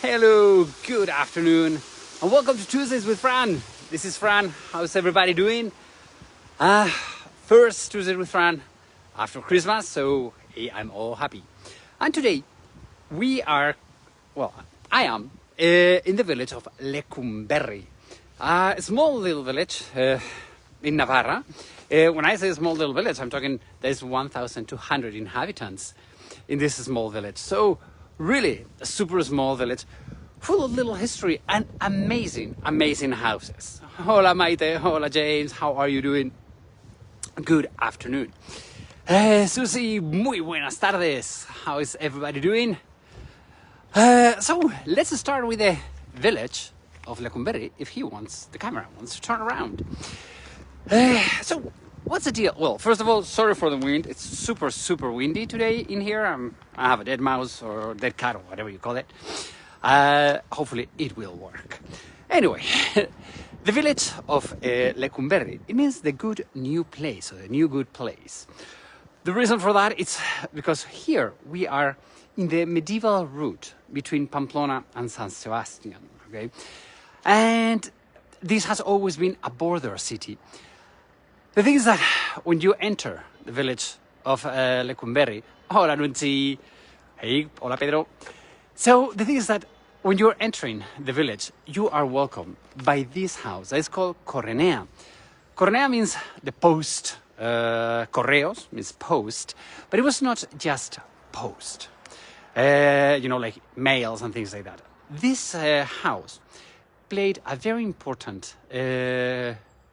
Hello, good afternoon, and welcome to Tuesdays with Fran. This is Fran. How's everybody doing? First Tuesday with Fran after Christmas, so I'm all happy. And today I am in the village of Lekunberri, a small little village in Navarra. When I say small little village, I'm talking there's 1,200 inhabitants in this small village. So really a super small village full of little history and amazing houses. Hola Maite, hola James, how are you doing? Good afternoon. Susie, muy buenas tardes. How is everybody doing? So let's start with the village of Lekunberri, if the camera wants to turn around. So what's the deal? Well, first of all, sorry for the wind. It's super windy today in here. I have a dead mouse or dead cat or whatever you call it. Hopefully it will work. Anyway, the village of Lekunberri, it means the good new place, or the new good place. The reason for that is because here we are in the medieval route between Pamplona and San Sebastian, okay? And this has always been a border city. The thing is that when you enter the village of Lekunberri, hola Nunzi, hey, hola Pedro. So the thing is that when you're entering the village, you are welcomed by this house. It's called Correnea. Correnea means the post. Correos means post, but it was not just post. Like mails and things like that. This house played a very important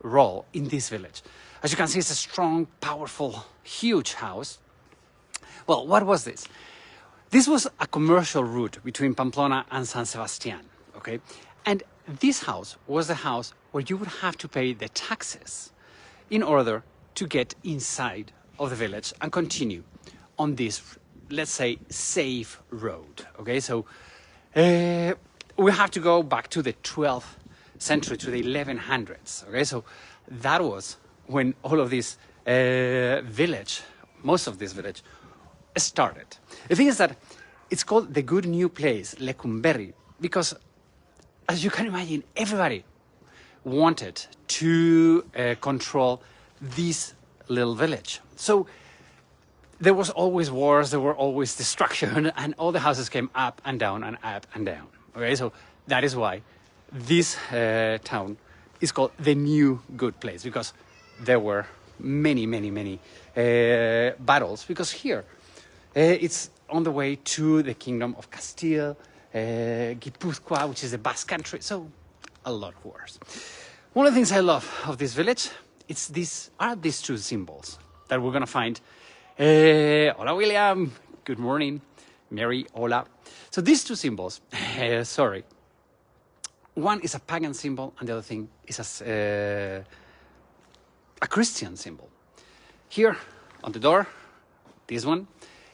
role in this village. As you can see, it's a strong, powerful, huge house. Well, what was this? This was a commercial route between Pamplona and San Sebastian, okay? And this house was the house where you would have to pay the taxes in order to get inside of the village and continue on this, let's say, safe road, okay? So we have to go back to the 12th century, to the 1100s, okay? So that was when all of this most of this village started. The thing is that it's called the good new place, Lekunberri, because as you can imagine, everybody wanted to control this little village. So there was always wars, there were always destruction, and all the houses came up and down and up and down. Okay, so that is why this town is called the new good place, because there were many battles, because here it's on the way to the kingdom of Castile, Guipúzcoa, which is the Basque country, so a lot of wars. One of the things I love of this village, these two symbols that we're gonna find. Hola William, good morning. Mary, hola. So these two symbols, one is a pagan symbol and the other thing is a Christian symbol. Here on the door, this one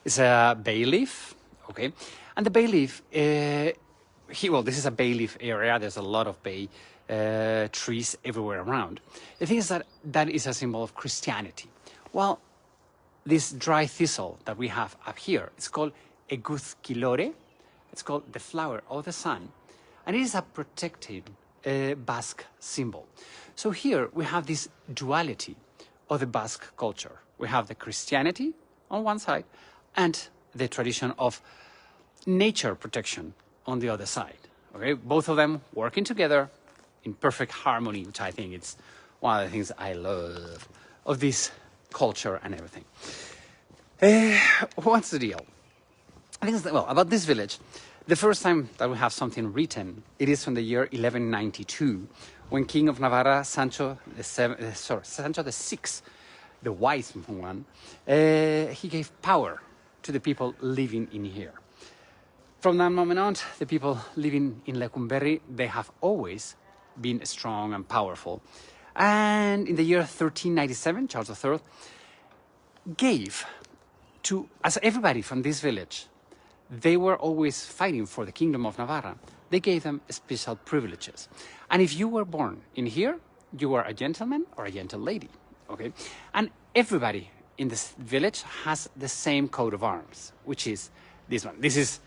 is a bay leaf, okay? And the bay leaf, this is a bay leaf area. There's a lot of bay trees everywhere around. The thing is that is a symbol of Christianity. Well, this dry thistle that we have up here, it's called eguzquilore. It's called the flower of the sun. And it is a protective Basque symbol. So here we have this duality of the Basque culture. We have the Christianity on one side and the tradition of nature protection on the other side. Okay, both of them working together in perfect harmony, which I think it's one of the things I love of this culture and everything. What's the deal? I think about this village, the first time that we have something written, it is from the year 1192, when King of Navarra, Sancho VI, the wise one, he gave power to the people living in here. From that moment on, the people living in Lekunberri, they have always been strong and powerful. And in the year 1397, Charles III gave as everybody from this village, they were always fighting for the Kingdom of Navarra. They gave them special privileges. And if you were born in here, you were a gentleman or a gentle lady, okay? And everybody in this village has the same coat of arms, which is this one. This is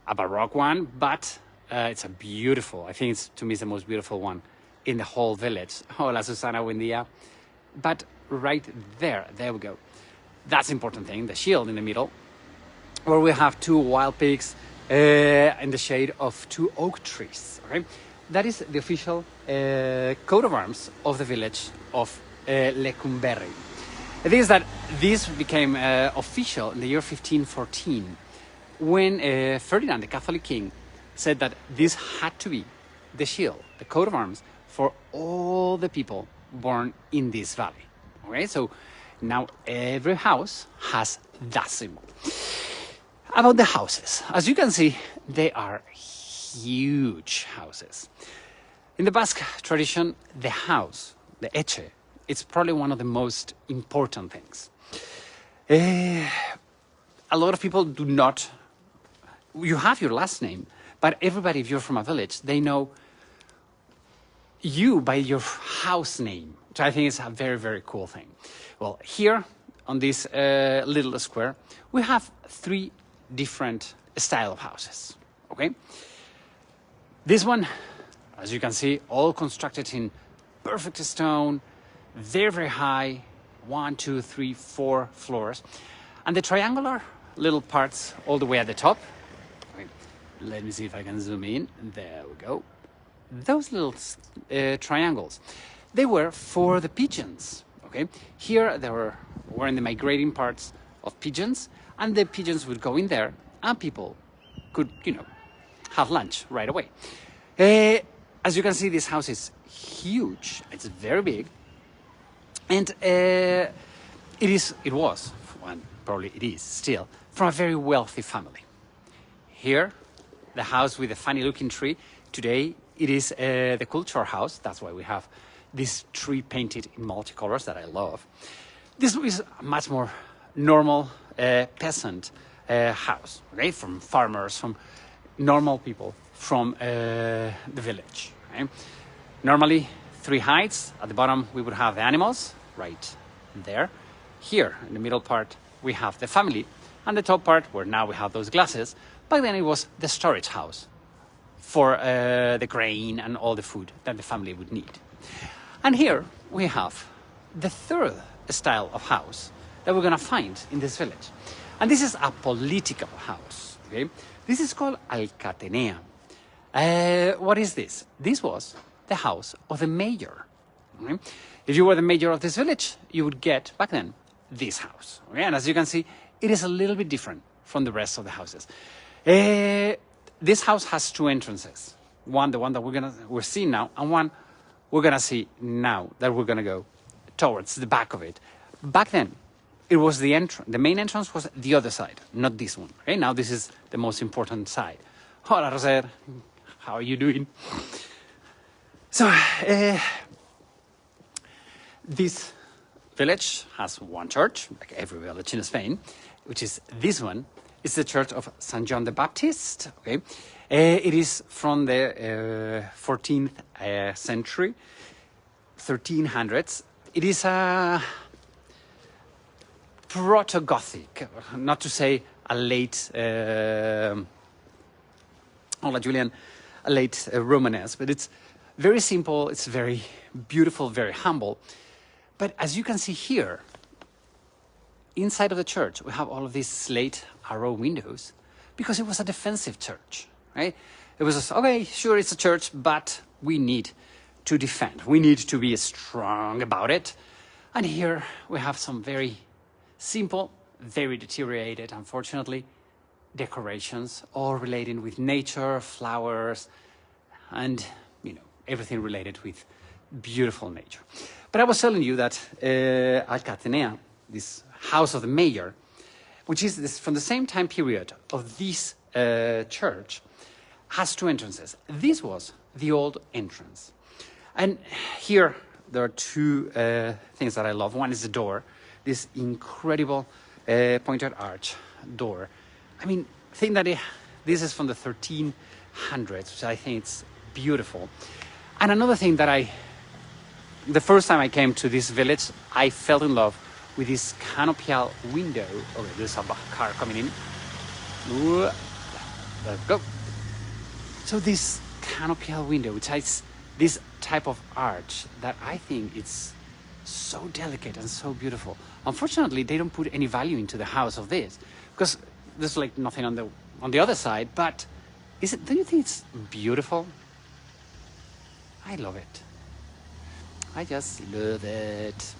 a Baroque one, but It's a beautiful, I think it's, to me, it's the most beautiful one in the whole village. Hola, Susana, buen día. But right there we go. That's the important thing, the shield in the middle, where we have two wild pigs in the shade of two oak trees. Okay? That is the official coat of arms of the village of Lekunberri. The thing is that this became official in the year 1514 when Ferdinand, the Catholic king, said that this had to be the shield, the coat of arms for all the people born in this valley. Okay, so now every house has that symbol. About the houses, as you can see, they are huge houses. In the Basque tradition, the house, the etxe, it's probably one of the most important things. A lot of people do not, you have your last name, but everybody, if you're from a village, they know you by your house name, which I think is a very, very cool thing. Well, here on this little square, we have three different style of houses, okay? This one, as you can see, all constructed in perfect stone, very, very high, 1, 2, 3, 4 floors. And the triangular little parts all the way at the top. Let me see if I can zoom in. There we go. Those little triangles, they were for the pigeons. Okay, here they were in the migrating parts of pigeons, and the pigeons would go in there, and people could, have lunch right away. As you can see, this house is huge. It's very big, and it was, and probably it is still, from a very wealthy family. Here, the house with the funny-looking tree. Today, it is the culture house. That's why we have this tree painted in multicolors that I love. This is a much more normal peasant house, okay? From farmers, from normal people from the village. Okay? Normally, 3 heights. At the bottom, we would have the animals, right there. Here, in the middle part, we have the family. And the top part, where now we have those glasses, back then it was the storage house for the grain and all the food that the family would need. And here we have the third style of house that we're going to find in this village. And this is a political house. Okay? This is called Alcatenea. What is this? This was the house of the mayor. Okay? If you were the mayor of this village, you would get, back then, this house. Okay? And as you can see, it is a little bit different from the rest of the houses. This house has 2 entrances. One, the one that we're seeing now, and one we're gonna see now that we're gonna go towards the back of it. Back then, it was the main entrance was the other side, not this one. Okay, now this is the most important side. Hola, Roser, how are you doing? So, this village has one church, like every village in Spain, which is this one. It's the church of St. John the Baptist. Okay, it is from the 14th century, 1300s. It is a proto-Gothic, not to say a late, hola Julian, a late Romanesque, but it's very simple, it's very beautiful, very humble. But as you can see here, inside of the church, we have all of these slate arrow windows because it was a defensive church, right? It was just, okay, sure, it's a church, but we need to defend. We need to be strong about it. And here we have some very simple, very deteriorated, unfortunately, decorations, all related with nature, flowers, and, everything related with beautiful nature. But I was telling you that Alcatenea, this house of the mayor, which is from the same time period of this church, has 2 entrances. This was the old entrance. And here there are 2 things that I love. One is the door, this incredible pointed arch door. I mean, think that this is from the 1300s, which I think it's beautiful. And another thing that the first time I came to this village, I fell in love with this canopial window. Okay, there's a car coming in. Let's go. So this canopial window, which has this type of arch that I think it's so delicate and so beautiful. Unfortunately, they don't put any value into the house of this because there's like nothing on the other side. But don't you think it's beautiful? I love it. I just love it.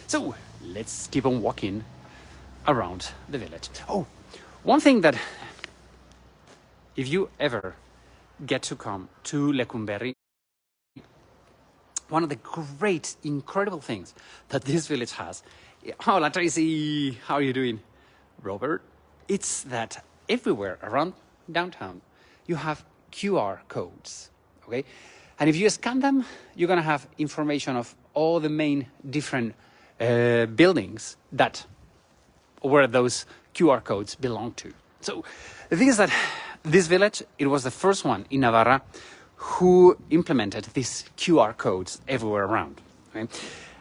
So let's keep on walking around the village. Oh, one thing that if you ever get to come to Lekunberri, one of the great, incredible things that this village has. Hola, Tracy. How are you doing? Robert. It's that everywhere around downtown, you have QR codes, okay? And if you scan them, you're going to have information of all the main different buildings where those QR codes belong to. So the thing is that this village, it was the first one in Navarra who implemented these QR codes everywhere around. Okay?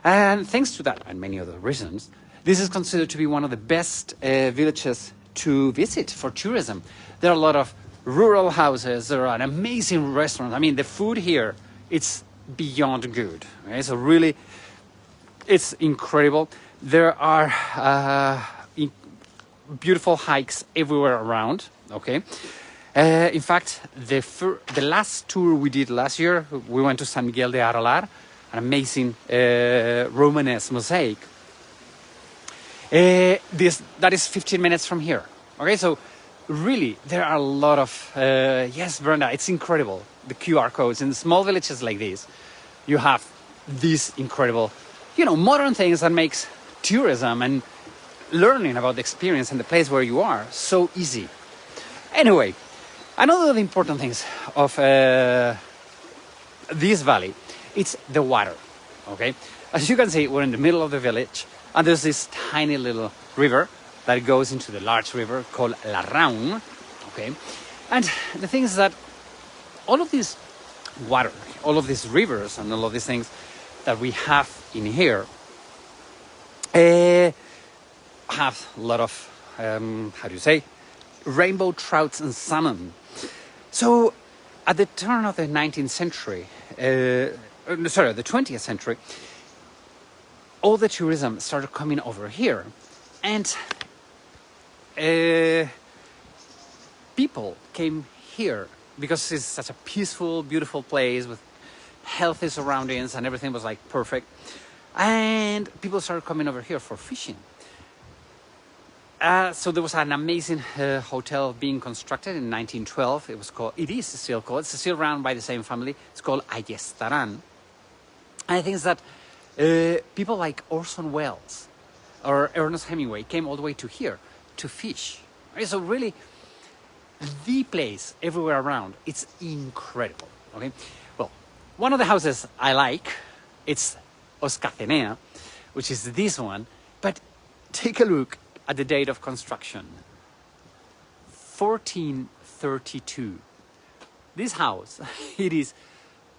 And thanks to that and many other reasons, this is considered to be one of the best villages to visit for tourism. There are a lot of rural houses, there are an amazing restaurant. I mean, the food here, it's beyond good. Okay? So really, it's incredible. There are beautiful hikes everywhere around, okay? In fact, the last tour we did last year, we went to San Miguel de Aralar, an amazing Romanesque mosaic. That is 15 minutes from here. Okay, so really, there are a lot of, yes, Brenda, it's incredible, the QR codes. In small villages like this, you have these incredible, modern things that makes tourism and learning about the experience and the place where you are so easy. Anyway, another of the important things of this valley, it's the water, okay? As you can see, we're in the middle of the village, and there's this tiny little river that goes into the large river called La Raun, okay? And the thing is that all of this water, all of these rivers and all of these things that we have in here have a lot of, rainbow trouts and salmon. So at the turn of the 19th century, the 20th century, all the tourism started coming over here. And people came here because it's such a peaceful, beautiful place with healthy surroundings and everything was like perfect. And people started coming over here for fishing. So there was an amazing hotel being constructed in 1912. It's still run by the same family. It's called Ayestaran. And I think that people like Orson Welles or Ernest Hemingway came all the way to here to fish. Okay, so really, the place everywhere around, it's incredible. Okay, well, one of the houses I like, it's Oscacenea, which is this one. But take a look at the date of construction, 1432. This house,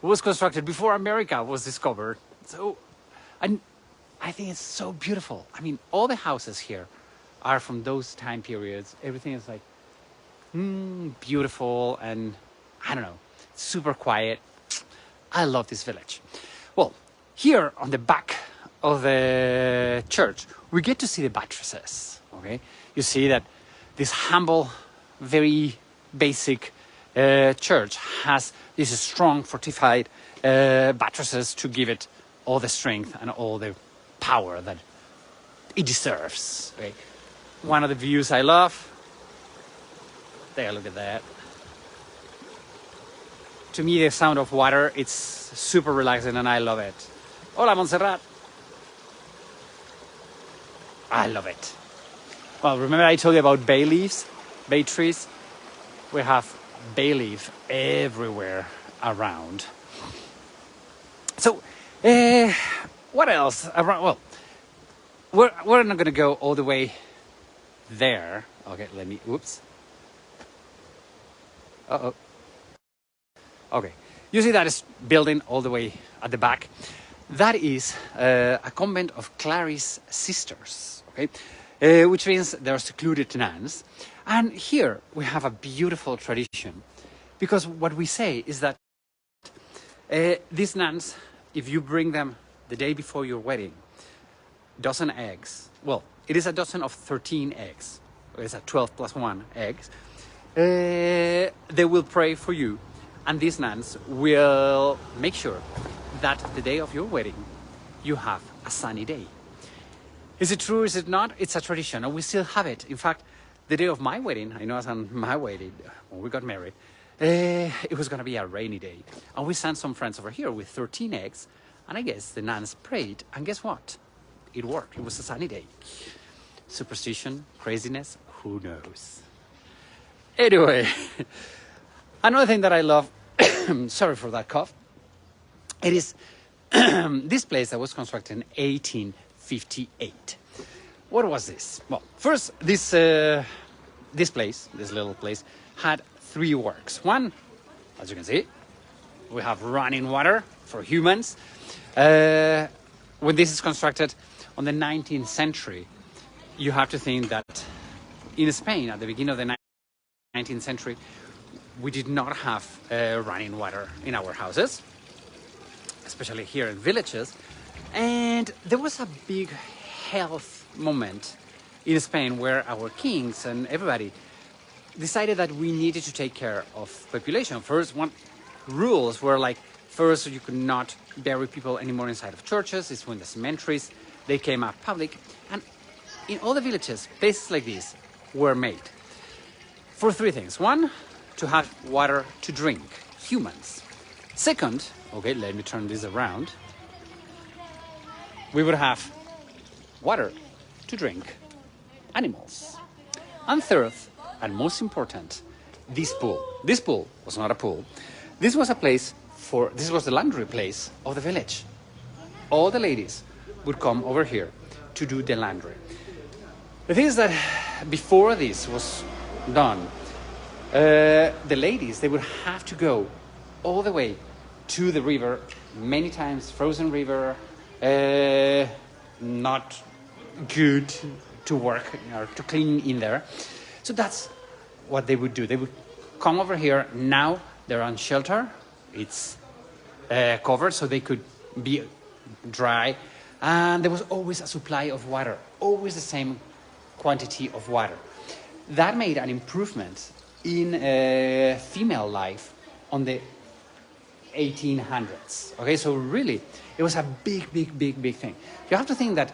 was constructed before America was discovered. So, and I think it's so beautiful. I mean, all the houses here are from those time periods. Everything is like, beautiful and, I don't know, super quiet. I love this village. Well, here on the back of the church, we get to see the buttresses, okay? You see that this humble, very basic church has these strong, fortified buttresses to give it all the strength and all the power that it deserves, okay? One of the views I love, take a look at that. To me, the sound of water, it's super relaxing and I love it. Hola, Montserrat. I love it. Well, remember I told you about bay trees? We have bay leaf everywhere around. So, what else? Well, we're not going to go all the way there. Okay, whoops. Uh-oh. Okay, you see that is building all the way at the back. That is a convent of Clarice sisters. Okay, which means they're secluded nuns. And here we have a beautiful tradition, because what we say is that these nuns, if you bring them the day before your wedding, dozen eggs, well, it is a dozen of 13 eggs, it's a 12 plus 1 eggs, they will pray for you, and these nuns will make sure that the day of your wedding you have a sunny day. Is it true, is it not? It's a tradition, and we still have it. In fact, the day of my wedding, I know as on my wedding, when we got married, it was going to be a rainy day. And we sent some friends over here with 13 eggs, and I guess the nuns prayed, and guess what? It worked. It was a sunny day. Superstition, craziness, who knows? Anyway, another thing that I love, sorry for that cough, it is this place that was constructed in 1858. What was this? Well, first, this little place, had 3 works. One, as you can see, we have running water for humans. When this is constructed on the 19th century, you have to think that in Spain, at the beginning of the 19th century, we did not have running water in our houses, especially here in villages. And there was a big health moment in Spain where our kings and everybody decided that we needed to take care of population. First, one rules were like, first, you could not bury people anymore inside of churches. It's when the cemeteries, they came up public. And in all the villages, places like this were made for 3 things. One, to have water to drink, humans. Second, okay, let me turn this around. We would have water to drink, animals. And third, and most important, this pool. This pool was not a pool. This was a place this was the laundry place of the village. All the ladies would come over here to do the laundry. The thing is that before this was done, the ladies, they would have to go all the way to the river, many times frozen river, not good to work or to clean in there. So that's what they would do. They would come over here. Now they're on shelter. It's covered so they could be dry. And there was always a supply of water, always the same quantity of water. That made an improvement in female life on the 1800s. Okay, so really, it was a big thing. You have to think that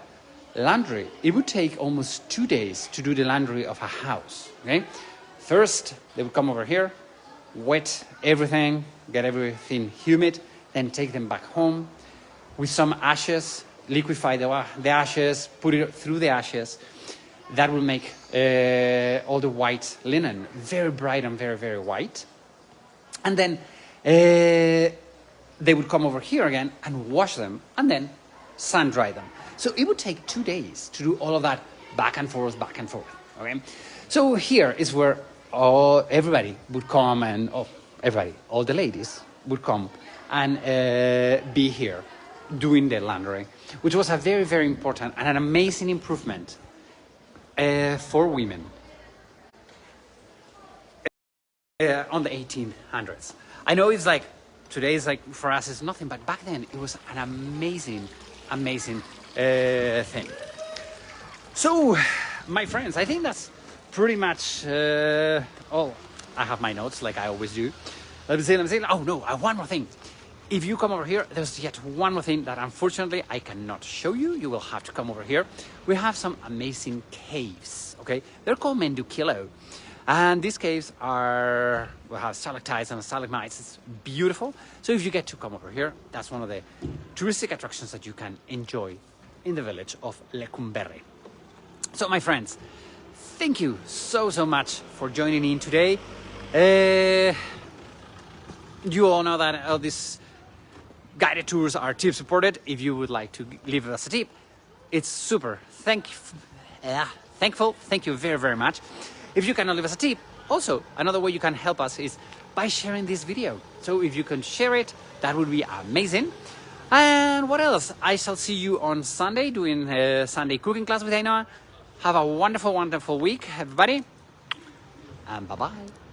laundry, it would take almost 2 days to do the laundry of a house. Okay, first they would come over here, wet everything, get everything humid, then take them back home with some ashes, liquefy the ashes, put it through the ashes. That will make all the white linen very bright and very white. And then they would come over here again and wash them and then sun dry them. So it would take 2 days to do all of that back and forth. Okay, so here is where everybody would come and all the ladies would come and be here doing the laundry, which was a very important and an amazing improvement for women on the 1800s. I know it's like today is like for us it's nothing, but back then it was an amazing thing. So, my friends, I think that's pretty much all. I have my notes like I always do. Let me say. Oh no, one more thing. If you come over here, there's yet one more thing that unfortunately I cannot show you. You will have to come over here. We have some amazing caves, okay? They're called Mendukilo. And these caves we have stalactites and stalagmites. It's beautiful. So if you get to come over here, that's one of the touristic attractions that you can enjoy in the village of Lekunberri. So my friends, thank you so much for joining in today. You all know that all these guided tours are tip supported. If you would like to leave us a tip, it's super thankful. Thank you very much. If you cannot leave us a tip, also another way you can help us is by sharing this video. So if you can share it, that would be amazing. And what else? I shall see you on Sunday doing a Sunday cooking class with Ainhoa. Have a wonderful, wonderful week, everybody. And bye-bye.